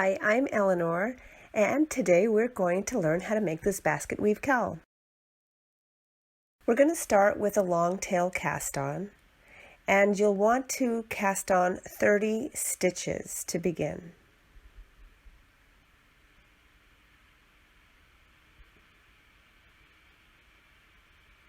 Hi, I'm Eleanor, and today we're going to learn how to make this basket weave cowl. We're going to start with a long tail cast on, and you'll want to cast on 30 stitches to begin.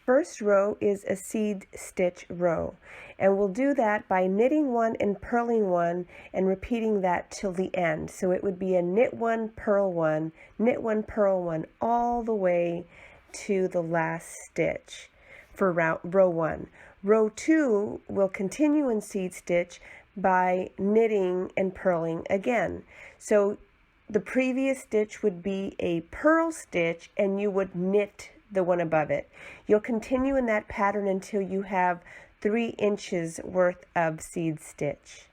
First row is a seed stitch row, and we'll do that by knitting one and purling one and repeating that till the end. So it would be a knit one, purl one, knit one, purl one, all the way to the last stitch for row 1. Row 2 will continue in seed stitch by knitting and purling again. So the previous stitch would be a purl stitch and you would knit the one above it. You'll continue in that pattern until you have 3 inches worth of seed stitch.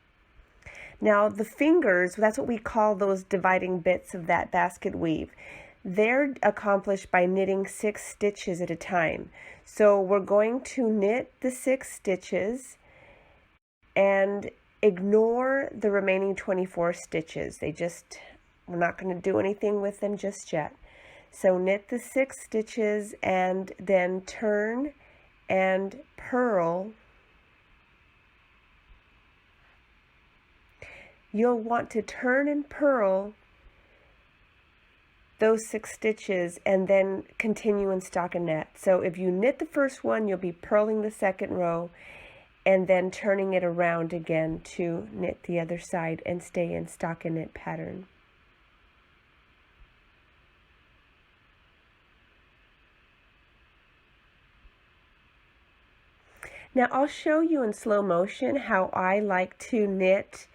Now the fingers, that's what we call those dividing bits of that basket weave. They're accomplished by knitting 6 stitches at a time. So we're going to knit the 6 stitches and ignore the remaining 24 stitches. We're not going to do anything with them just yet. So knit the 6 stitches and then turn and purl. You'll want to turn and purl those 6 stitches and then continue in stockinette. So if you knit the first one, you'll be purling the second row and then turning it around again to knit the other side and stay in stockinette pattern. Now I'll show you in slow motion how I like to knit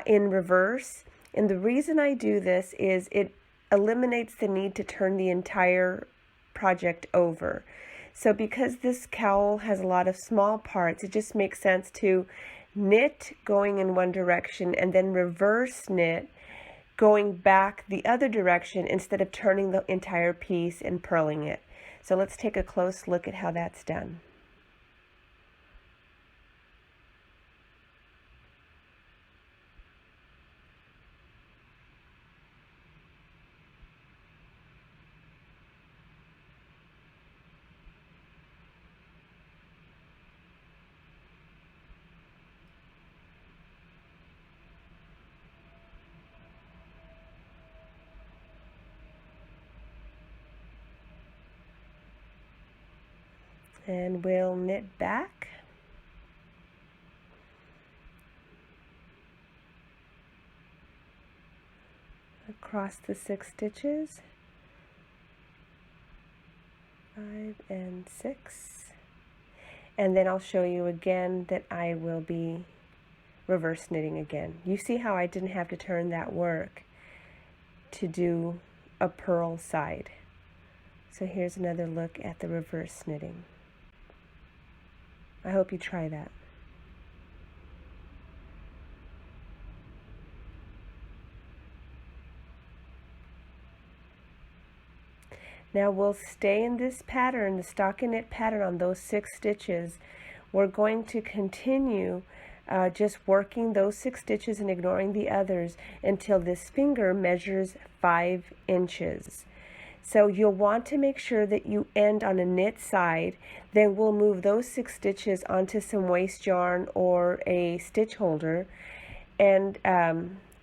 in reverse, and the reason I do this is it eliminates the need to turn the entire project over. So because this cowl has a lot of small parts, it just makes sense to knit going in one direction and then reverse knit going back the other direction instead of turning the entire piece and purling it. So let's take a close look at how that's done. And we'll knit back. Across the 6 stitches. 5 and 6. And then I'll show you again that I will be reverse knitting again. You see how I didn't have to turn that work to do a purl side. So here's another look at the reverse knitting. I hope you try that. Now we'll stay in this pattern, the stockinette pattern on those 6 stitches. We're going to continue just working those 6 stitches and ignoring the others until this finger measures 5 inches. So you'll want to make sure that you end on a knit side. Then we'll move those 6 stitches onto some waste yarn or a stitch holder and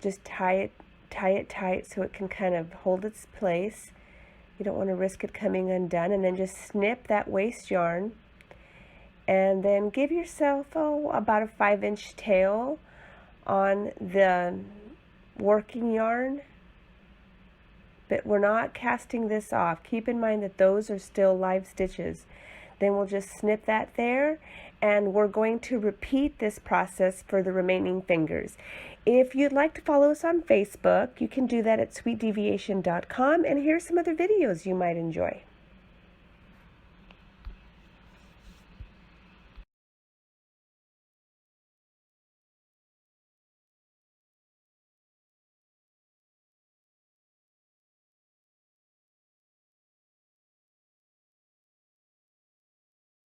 just tie it tight so it can kind of hold its place. You don't want to risk it coming undone, and then just snip that waste yarn and then give yourself about a 5-inch tail on the working yarn. But we're not casting this off. Keep in mind that those are still live stitches. Then we'll just snip that there, and we're going to repeat this process for the remaining fingers. If you'd like to follow us on Facebook, you can do that at sweetdeviation.com, and here's some other videos you might enjoy.